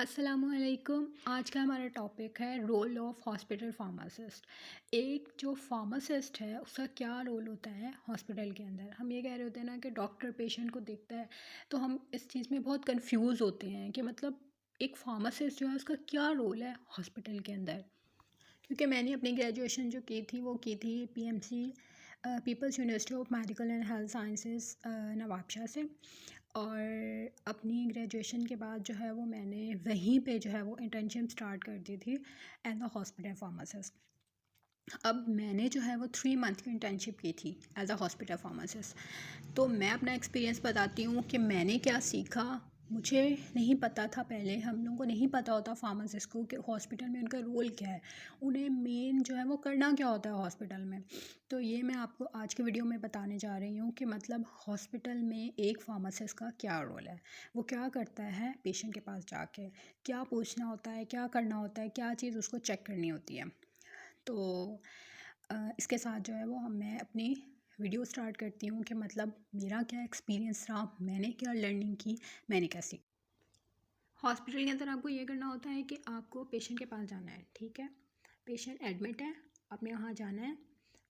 अस्सलामुअलैकुम। आज का हमारा टॉपिक है रोल ऑफ हॉस्पिटल फार्मासिस्ट। एक जो फार्मासिस्ट है उसका क्या रोल होता है हॉस्पिटल के अंदर। हम ये कह रहे होते हैं ना कि डॉक्टर पेशेंट को देखता है, तो हम इस चीज़ में बहुत कंफ्यूज होते हैं कि मतलब एक फार्मासिस्ट जो है उसका क्या रोल है हॉस्पिटल के अंदर। क्योंकि मैंने अपनी ग्रेजुएशन जो की थी वो की थी PMC People's University of Medical and Health Sciences Nawabshah से। और अपनी ग्रेजुएशन के बाद जो है वो मैंने वहीं पे जो है वो इंटर्नशिप स्टार्ट कर दी थी एज अ हॉस्पिटल फार्मासिस्ट। अब मैंने जो है वो 3 मंथ की इंटर्नशिप की थी एज अ हॉस्पिटल फार्मासिस्ट। तो मैं अपना एक्सपीरियंस बताती हूँ कि मैंने क्या सीखा। मुझे नहीं पता था, पहले हम लोगों को नहीं पता होता फार्मासिस्ट को कि हॉस्पिटल में उनका रोल क्या है, उन्हें मेन जो है वो करना क्या होता है हॉस्पिटल में। तो ये मैं आपको आज के वीडियो में बताने जा रही हूँ कि मतलब हॉस्पिटल में एक फार्मासिस्ट का क्या रोल है, वो क्या करता है पेशेंट के पास जाके, क्या पूछना होता है, क्या करना होता है, क्या चीज़ उसको चेक करनी होती है। तो इसके साथ जो है वो मैं अपनी वीडियो स्टार्ट करती हूँ कि मतलब मेरा क्या एक्सपीरियंस रहा, मैंने क्या लर्निंग की, मैंने क्या सीखा। हॉस्पिटल के अंदर आपको ये करना होता है कि आपको पेशेंट के पास जाना है, ठीक है। पेशेंट एडमिट है, आपने वहाँ जाना है,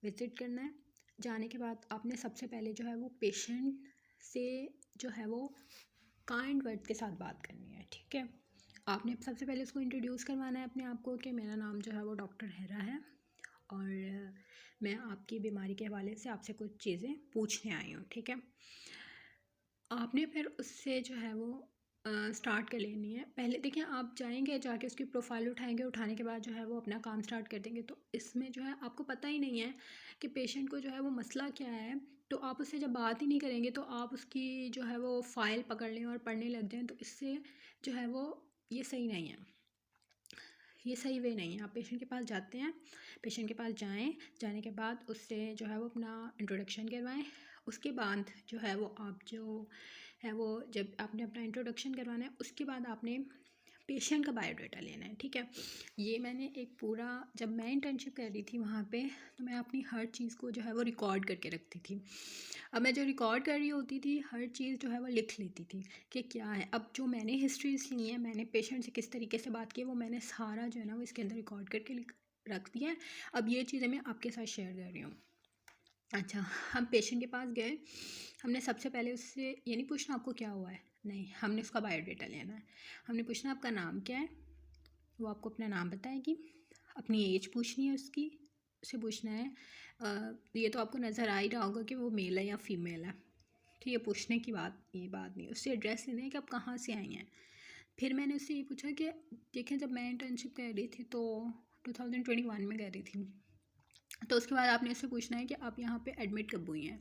विज़िट करना है। जाने के बाद आपने सबसे पहले जो है वो पेशेंट से जो है वो काइंड वर्ड के साथ बात करनी है, ठीक है। आपने सबसे पहले उसको इंट्रोड्यूस करवाना है अपने आप को कि मेरा नाम जो है वो डॉक्टर हेरा है और मैं आपकी बीमारी के हवाले से आपसे कुछ चीज़ें पूछने आई हूँ, ठीक है। आपने फिर उससे जो है वो स्टार्ट कर लेनी है। पहले देखिए, आप जाएंगे, जाके उसकी प्रोफाइल उठाएंगे, उठाने के बाद जो है वो अपना काम स्टार्ट कर देंगे। तो इसमें जो है आपको पता ही नहीं है कि पेशेंट को जो है वो मसला क्या है। तो आप उससे जब बात ही नहीं करेंगे तो आप उसकी जो है वो फ़ाइल पकड़ लें और पढ़ने लग जाएं, तो इससे जो है वो ये सही नहीं है, ये सही वे नहीं है। आप पेशेंट के पास जाते हैं, पेशेंट के पास जाएं, जाने के बाद उससे जो है वो अपना इंट्रोडक्शन करवाएं। उसके बाद जो है वो आप जो है वो जब आपने अपना इंट्रोडक्शन करवाना है उसके बाद आपने पेशेंट का बायोडाटा लेना है, ठीक है। ये मैंने एक पूरा, जब मैं इंटर्नशिप कर रही थी वहाँ पे, तो मैं अपनी हर चीज़ को जो है वो रिकॉर्ड करके रखती थी। अब मैं जो रिकॉर्ड कर रही होती थी हर चीज़ जो है वो लिख लेती थी कि क्या है। अब जो मैंने हिस्ट्रीज ली है, मैंने पेशेंट से किस तरीके से बात की है, वो मैंने सारा जो है ना वो इसके अंदर रिकॉर्ड करके रख दिया है। अब ये चीज़ें मैं आपके साथ शेयर कर रही हूँ। अच्छा, हम पेशेंट के पास गए, हमने सबसे पहले उससे ये नहीं पूछना आपको क्या हुआ है, नहीं, हमने उसका बायोडाटा लेना है। हमने पूछना आपका नाम क्या है, वो आपको अपना नाम बताएगी। अपनी एज पूछनी है उसकी, उसे पूछना है ये तो आपको नज़र आ ही रहा होगा कि वो मेल है या फीमेल है, ठीक है। पूछने की बात, ये बात नहीं, उससे एड्रेस लेना है कि आप कहाँ से आई हैं। फिर मैंने उससे ये पूछा कि देखें, जब मैं इंटर्नशिप कर रही थी तो 2021 में कर रही थी, तो उसके बाद आपने उससे पूछना है कि आप यहाँ पे एडमिट कब हुई हैं,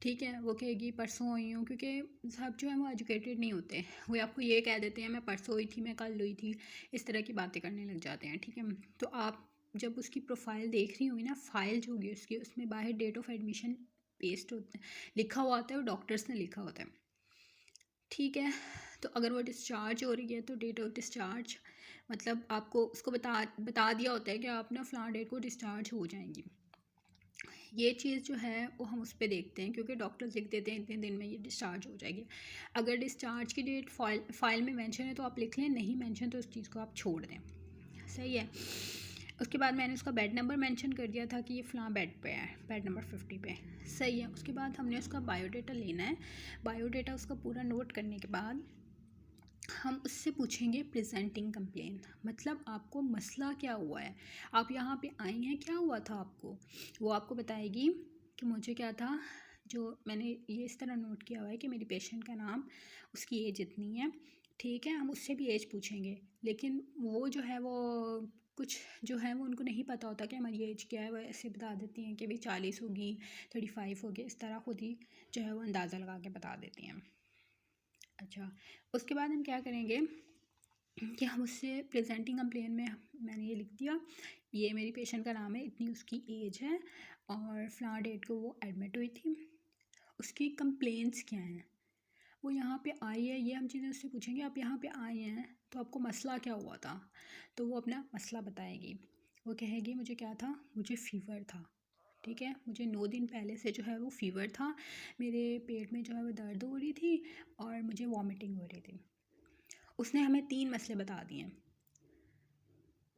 ठीक है। वो कहेगी परसों हुई हूँ, क्योंकि सब जो है वो एजुकेटेड नहीं होते, वो आपको ये कह देते हैं मैं परसों हुई थी, मैं कल हुई थी, इस तरह की बातें करने लग जाते हैं, ठीक है। तो आप जब उसकी प्रोफाइल देख रही होगी ना, फाइल जो होगी उसकी, उसमें बाहर डेट ऑफ एडमिशन पेस्ट होता है, लिखा हुआ होता है, वो डॉक्टर्स ने लिखा होता है, ठीक है। तो अगर वो डिस्चार्ज हो रही है तो डेट ऑफ डिस्चार्ज, मतलब आपको उसको बता दिया होता है कि आप ना फ़लाँ डेट को डिस्चार्ज हो जाएंगी। ये चीज़ जो है वो हम उस पर देखते हैं, क्योंकि डॉक्टर्स लिख देते हैं इतने दिन में ये डिस्चार्ज हो जाएगी। अगर डिस्चार्ज की डेट फाइल में मेंशन है तो आप लिख लें, नहीं मेंशन तो उस चीज़ को आप छोड़ दें, सही है। उसके बाद मैंने उसका बेड नंबर मेंशन कर दिया था कि ये फ़लाँ बेड पे है, बेड नंबर 50 पे, सही है। उसके बाद हमने उसका बायोडाटा लेना है। बायोडाटा उसका पूरा नोट करने के बाद हम उससे पूछेंगे प्रेजेंटिंग कंप्लेन, मतलब आपको मसला क्या हुआ है, आप यहाँ पे आई हैं, क्या हुआ था आपको। वो आपको बताएगी कि मुझे क्या था, जो मैंने ये इस तरह नोट किया हुआ है कि मेरी पेशेंट का नाम, उसकी एज इतनी है, ठीक है। हम उससे भी एज पूछेंगे, लेकिन वो जो है वो कुछ जो है वो उनको नहीं पता होता कि हमारी एज क्या है, वो ऐसे बता देती हैं कि भाई 40 होगी, 35 होगी, इस तरह खुद ही जो है वो अंदाज़ा लगा के बता देती हैं। अच्छा, उसके बाद हम क्या करेंगे कि हम उससे प्रेजेंटिंग कंप्लेन में मैंने ये लिख दिया, ये मेरी पेशेंट का नाम है, इतनी उसकी एज है और फ़लाँ डेट को वो एडमिट हुई थी, उसकी कंप्लेंट्स क्या हैं, वो यहाँ पे आई है, ये हम चीज़ें उससे पूछेंगे। आप यहाँ पे आए हैं तो आपको मसला क्या हुआ था, तो वो अपना मसला बताएगी। वो कहेगी मुझे क्या था, मुझे फ़ीवर था, ठीक है, मुझे 9 दिन पहले से जो है वो फ़ीवर था, मेरे पेट में जो है वो दर्द हो रही थी और मुझे वॉमिटिंग हो रही थी। उसने हमें 3 मसले बता दिए।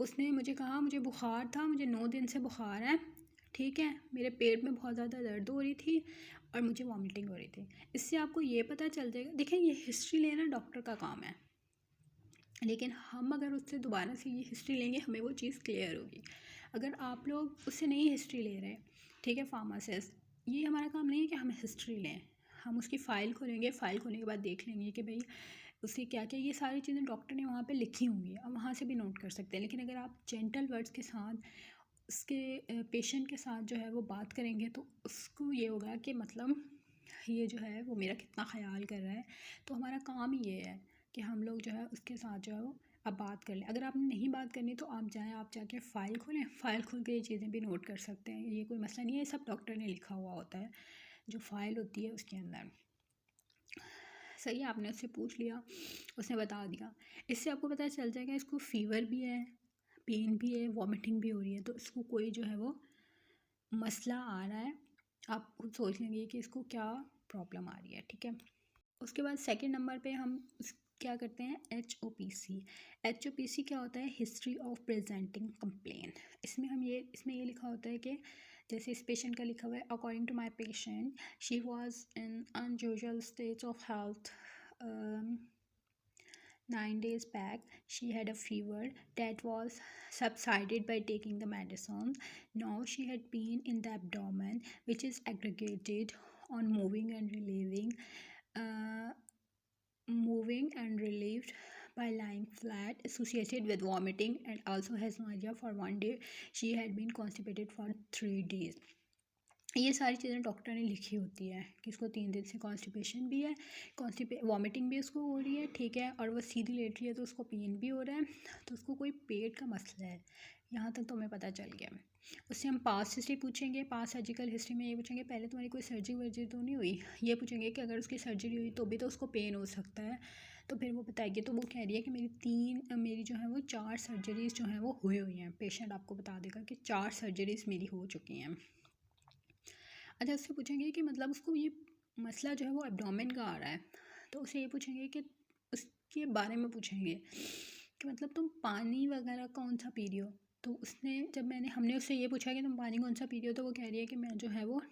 उसने मुझे कहा मुझे बुखार था, मुझे 9 दिन से बुखार है, ठीक है, मेरे पेट में बहुत ज़्यादा दर्द हो रही थी और मुझे वॉमिटिंग हो रही थी। इससे आपको ये पता चल जाएगा, देखिए ये हिस्ट्री लेना डॉक्टर का काम है, लेकिन हम अगर उससे दोबारा से ये हिस्ट्री लेंगे हमें वो चीज़ क्लियर होगी। अगर आप लोग उससे नहीं हिस्ट्री ले रहे, ठीक है, फार्मासिस्ट, ये हमारा काम नहीं है कि हम हिस्ट्री लें। हम उसकी फ़ाइल खोलेंगे, फ़ाइल खोलने के बाद देख लेंगे कि भाई उससे क्या क्या, ये सारी चीज़ें डॉक्टर ने वहाँ पे लिखी होंगी, अब वहाँ से भी नोट कर सकते हैं। लेकिन अगर आप जेंटल वर्ड्स के साथ उसके पेशेंट के साथ जो है वो बात करेंगे तो उसको ये होगा कि मतलब ये जो है वो मेरा कितना ख़याल कर रहा है। तो हमारा काम ही ये है कि हम लोग जो है उसके साथ जो है वो अब बात कर लें। अगर आपने नहीं बात करनी तो आप जाएँ, आप जाके फ़ाइल खोलें, फ़ाइल खोल के ये चीज़ें भी नोट कर सकते हैं, ये कोई मसला नहीं है, ये सब डॉक्टर ने लिखा हुआ होता है जो फ़ाइल होती है उसके अंदर। सही है, आपने उससे पूछ लिया, उसने बता दिया। इससे आपको पता चल जाएगा इसको फ़ीवर भी है, पेन भी है, वॉमिटिंग भी हो रही है, तो इसको कोई जो है वो मसला आ रहा है। आप खुद सोच लेंगे कि इसको क्या प्रॉब्लम आ रही है, ठीक है। उसके बाद सेकंड नंबर पे हम क्या करते हैं, HOPC। HOPC क्या होता है, हिस्ट्री ऑफ प्रेजेंटिंग कंप्लेन। इसमें ये लिखा होता है कि जैसे इस पेशेंट का लिखा हुआ है, according to my patient she was in unusual state of health 9 days back. She had a fever that was subsided by taking the medicine. Now she had pain in the abdomen, which is aggregated on uh, moving and relieved by lying flat, associated with vomiting, and also has nausea for 1 day. She had been constipated for 3 days. ये सारी चीज़ें doctor ने लिखी होती है कि इसको 3 दिन से कॉन्स्टिपेशन भी है, वॉमिटिंग भी उसको हो रही है, ठीक है, और वो सीधी लेट रही है तो उसको पेन भी हो रहा है, तो उसको कोई पेट का मसला है। यहाँ तक तो हमें पता चल गया। उससे हम पास्ट हिस्ट्री पूछेंगे, पास्ट सर्जिकल हिस्ट्री में ये पूछेंगे पहले तुम्हारी कोई सर्जरी वर्जरी तो नहीं हुई, ये पूछेंगे कि अगर उसकी सर्जरी हुई तो भी तो उसको पेन हो सकता है, तो फिर वो बताएगी। तो वो कह रही है कि मेरी जो है वो 4 सर्जरीज़ जो हैं वो हुई हुई हैं। पेशेंट आपको बता देगा कि 4 सर्जरीज़ मेरी हो चुकी हैं। अच्छा, उससे पूछेंगे कि मतलब उसको ये मसला जो है वो एब्डोमेन का आ रहा है, तो उसे ये पूछेंगे कि उसके बारे में पूछेंगे कि मतलब तुम पानी वगैरह कौन सा पी रही हो। तो हमने उससे ये पूछा कि तुम पानी कौन सा पी रही हो, तो वो कह रही है कि मैं जो है वो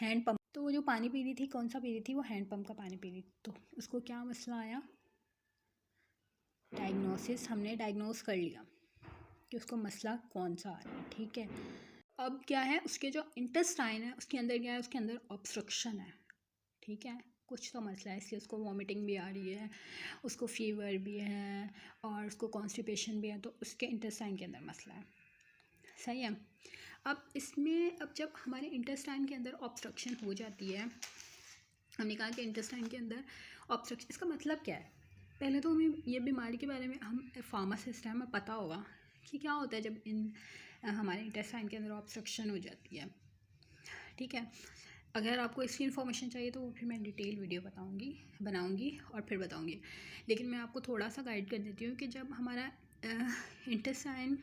हैंड पम्प, तो वो जो पानी पी रही थी कौन सा पी रही थी, वो हैंड पम्प का पानी पी रही थी। तो उसको क्या मसला आया, डायग्नोसिस हमने डायग्नोस कर लिया कि उसको मसला कौन सा आ रहा है, ठीक है। अब क्या है, उसके जो इंटेस्टाइन है उसके अंदर क्या है, उसके अंदर ऑब्स्ट्रक्शन है, ठीक है, कुछ तो मसला है, इसलिए उसको वॉमिटिंग भी आ रही है, उसको फीवर भी है और उसको कॉन्स्टिपेशन भी है, तो उसके इंटेस्टाइन के अंदर मसला है। सही है। अब जब हमारे इंटेस्टाइन के अंदर ऑब्स्ट्रक्शन हो जाती है, हमने कहा कि इंटेस्टाइन के अंदर ऑब्स्ट्रक्शन, इसका मतलब क्या है। पहले तो हमें ये बीमारी के बारे में, हम फार्मासिस्ट हैं, हमें पता होगा कि क्या होता है जब हमारे इंटेस्टाइन के अंदर ऑब्स्ट्रक्शन हो जाती है, ठीक है। अगर आपको इसकी इन्फॉर्मेशन चाहिए तो फिर मैं डिटेल वीडियो बनाऊंगी और फिर बताऊंगी, लेकिन मैं आपको थोड़ा सा गाइड कर देती हूँ कि जब हमारा इंटेस्टाइन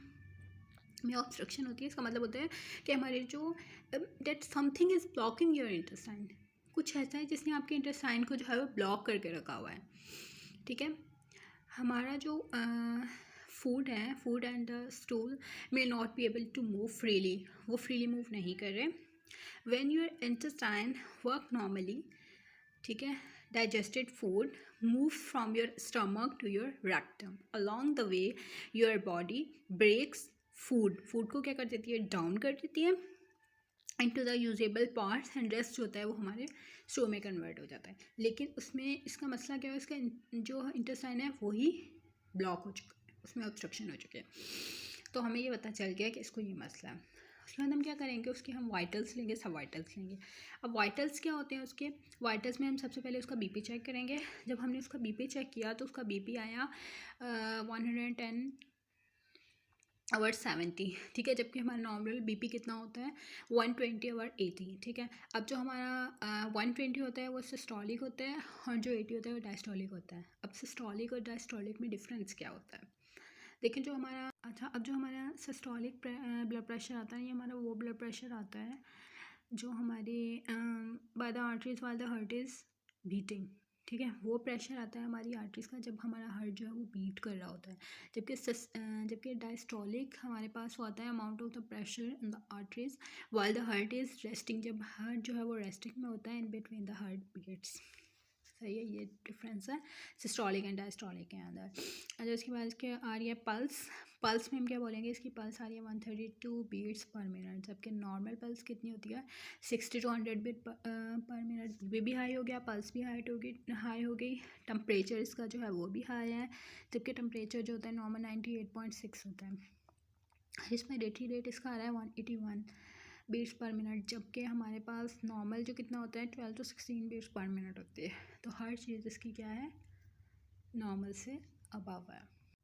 में ऑब्स्ट्रक्शन होती है, इसका मतलब होता है कि हमारे जो that something is blocking your intestine, कुछ ऐसा है जिसने आपके इंटेस्टाइन को जो है वो ब्लॉक करके रखा हुआ है, ठीक है। हमारा जो food and stool may not be able to move freely, वो फ्रीली मूव नहीं कर रहे। When your intestine work normally, ठीक है, digested food moves from your stomach to your rectum. Along the way your body breaks food को क्या कर देती है, डाउन कर देती है into the usable parts, and rest जो होता है वो हमारे स्टोर में कन्वर्ट हो जाता है। लेकिन उसमें इसका मसला क्या है, इसका जो इंटेस्टाइन है वही ब्लॉक हो चुका है, उसमें ऑब्स्ट्रक्शन हो चुके हैं। तो हमें ये पता चल गया कि इसको ये मसला है। उसके बाद हम क्या करेंगे, उसके हम वाइटल्स लेंगे, सब वाइटल्स लेंगे। अब वाइटल्स क्या होते हैं, उसके वाइटल्स में हम सबसे पहले उसका बीपी चेक करेंगे। जब हमने उसका बीपी चेक किया तो उसका बीपी आया 110/70, ठीक है, जबकि हमारा नॉर्मल बीपी कितना होता है 120/80, ठीक है। अब जो हमारा 120 होता है वो सिस्टोलिक होता है और जो 80 होता है वो डायस्टोलिक होता है। अब सिस्टोलिक और डायस्टोलिक में डिफरेंस क्या होता है, लेकिन अब जो हमारा सिस्टोलिक ब्लड प्रेशर आता है, ये हमारा वो ब्लड प्रेशर आता है जो हमारे by the arteries while the heart is beating, ठीक है, वो प्रेशर आता है हमारी आर्टरीज़ का जब हमारा हार्ट जो है वो बीट कर रहा होता है। जबकि डायस्टोलिक हमारे पास वो आता है amount of the pressure in the arteries while the heart is resting, जब हार्ट जो है वो रेस्टिंग में होता है in between the heart beats. सही है, ये डिफरेंस है सिस्टोलिक एंड डायस्टोलिक के अंदर। अच्छा, उसके बाद इसके आ रही है पल्स। पल्स में हम क्या बोलेंगे, इसकी पल्स आ रही है 132 बीट्स पर मिनट, जबकि नॉर्मल पल्स कितनी होती है 60 to 100 बीट पर मिनट। भी हाई हो गया, पल्स भी हाई हो गई। टेम्परेचर इसका जो है वो भी हाई है, जबकि टेम्परेचर जो होता है नॉर्मल 98.6 होता है। रेस्पिरेटरी रेट इसका आ रहा है 181 बीट्स पर मिनट, जबकि हमारे पास नॉर्मल जो कितना होता है 12 to 16 बीट्स पर मिनट होती है। तो हर चीज़ इसकी क्या है, नॉर्मल से अबव है।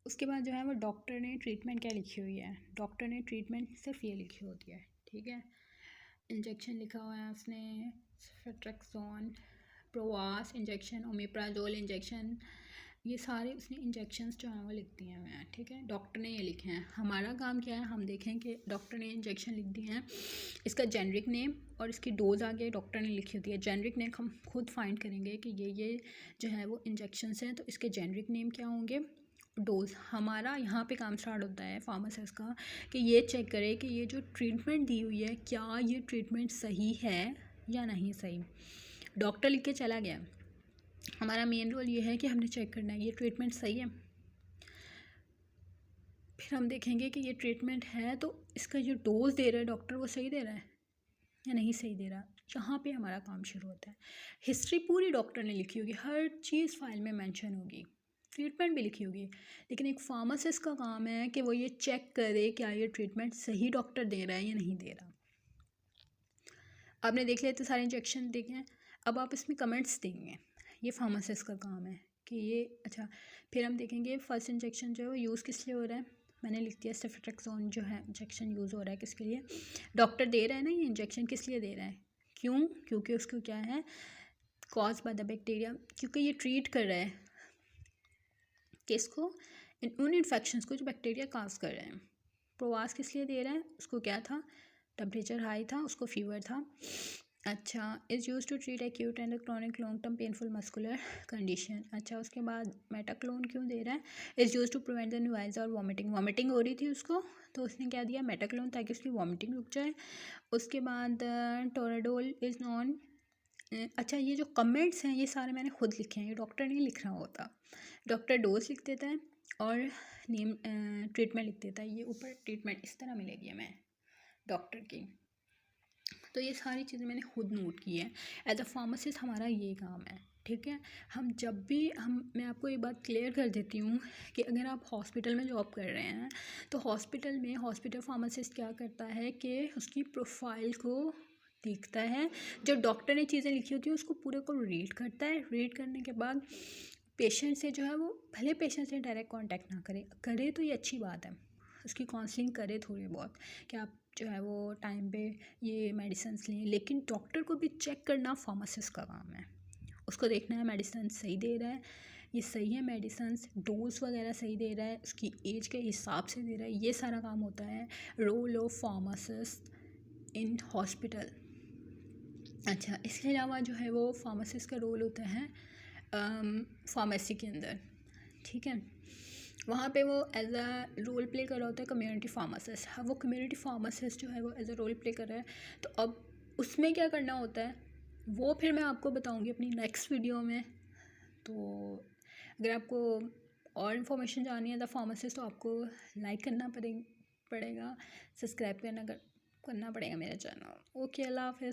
उसके बाद जो है वो डॉक्टर ने ट्रीटमेंट क्या लिखी हुई है, डॉक्टर ने ट्रीटमेंट सिर्फ ये लिखी होती है, ठीक है। इंजेक्शन लिखा हुआ है उसने, सेफ्ट्रेक्सोन, प्रोवास इंजेक्शन, ओमेप्राजोल इंजेक्शन, ये सारे उसने इंजेक्शंस जो हैं वो लिख दिए हुए हैं, ठीक है। डॉक्टर ने ये लिखे हैं। हमारा काम क्या है, हम देखें कि डॉक्टर ने इंजेक्शन लिख दिए हैं, इसका जेनरिक नेम और इसकी डोज आगे डॉक्टर ने लिखी होती है। जेनरिक नेम हम खुद फाइंड करेंगे कि ये जो है वो इंजेक्शंस हैं, तो इसके जेनरिक नेम क्या होंगे, डोज। हमारा यहाँ पे काम स्टार्ट होता है फार्मासिस्ट का कि ये चेक करे कि ये जो ट्रीटमेंट दी हुई है क्या ये ट्रीटमेंट सही है या नहीं सही। डॉक्टर लिख के चला गया, हमारा मेन रोल ये है कि हमने चेक करना है ये ट्रीटमेंट सही है। फिर हम देखेंगे कि ये ट्रीटमेंट है तो इसका जो डोज दे रहा है डॉक्टर वो सही दे रहा है या नहीं सही दे रहा। यहाँ पे हमारा काम शुरू होता है। हिस्ट्री पूरी डॉक्टर ने लिखी होगी, हर चीज़ फाइल में मेंशन होगी, ट्रीटमेंट भी लिखी होगी, लेकिन एक फार्मासिस्ट का काम है कि वो ये चेक करे क्या ये ट्रीटमेंट सही डॉक्टर दे रहा है या नहीं दे रहा। आपने देख लिया तो सारे इंजेक्शन देखे हैं, अब आप इसमें कमेंट्स देंगे, ये फार्मासिस्ट का काम है कि ये अच्छा। फिर हम देखेंगे फर्स्ट इंजेक्शन जो है वो यूज़ किस लिए हो रहा है, मैंने लिख दिया सेफ्ट्रेक्सोन जो है इंजेक्शन यूज़ हो रहा है किसके लिए, डॉक्टर दे रहा है ना ये इंजेक्शन किस लिए दे रहा है, क्यों, क्योंकि उसको क्या है कॉज बाय द बैक्टीरिया, क्योंकि ये ट्रीट कर रहा है किसको, उन इन्फेक्शंस को जो बैक्टीरिया काज कर रहे हैं। प्रोवास किस लिए दे रहा है, उसको क्या था, टेम्परेचर हाई था, उसको फीवर था। अच्छा, is use to treat acute and chronic long term painful muscular condition. अच्छा, उसके बाद मेटाक्लोन क्यों दे रहा है, is use to prevent the nausea और वॉमिटिंग हो रही थी उसको, तो उसने क्या दिया मेटाक्लोन ताकि उसकी वॉमिटिंग रुक जाए। उसके बाद टोराडोल इज़ नॉन। अच्छा, ये जो कमेंट्स हैं ये सारे मैंने खुद लिखे हैं, ये डॉक्टर नहीं लिख रहा होता। डॉक्टर डोज लिख देता है और नेम ट्रीटमेंट लिख देता है, ये ऊपर ट्रीटमेंट इस तरह मिलेगी हमें डॉक्टर की। तो ये सारी चीज़ें मैंने खुद नोट की है। एज अ फार्मासिस्ट हमारा ये काम है, ठीक है। हम जब भी मैं आपको ये बात क्लियर कर देती हूँ कि अगर आप हॉस्पिटल में जॉब कर रहे हैं तो हॉस्पिटल में हॉस्पिटल फार्मासिस्ट क्या करता है कि उसकी प्रोफाइल को देखता है, जो डॉक्टर ने चीज़ें लिखी होती है उसको पूरे को रीड करता है। रीड करने के बाद पेशेंट से जो है वो भले पेशेंट से डायरेक्ट कांटेक्ट ना करे तो ये अच्छी बात है, उसकी काउंसलिंग करे थोड़ी बहुत कि आप जो है वो टाइम पे ये मेडिसिन्स लें, लेकिन डॉक्टर को भी चेक करना फार्मासिस्ट का काम है। उसको देखना है मेडिसिन सही दे रहा है, ये सही है मेडिसिन्स, डोज वगैरह सही दे रहा है, उसकी एज के हिसाब से दे रहा है, ये सारा काम होता है role of pharmacist in hospital. अच्छा, इसके अलावा जो है वो फार्मासिस्ट का रोल होता है फार्मेसी के अंदर, ठीक है। वहाँ पे वो एज अ रोल प्ले कर रहा होता है कम्युनिटी फार्मासिस्ट। हाँ, वो कम्युनिटी फार्मासिस्ट जो है वो एज अ रोल प्ले कर रहा है, तो अब उसमें क्या करना होता है वो फिर मैं आपको बताऊँगी अपनी नेक्स्ट वीडियो में। तो अगर आपको और इन्फॉर्मेशन जाननी है द फार्मासिस्ट तो आपको लाइक करना पड़ेगा, सब्सक्राइब करना पड़ेगा मेरा चैनल। ओके, अल्लाह हाफ़िज़।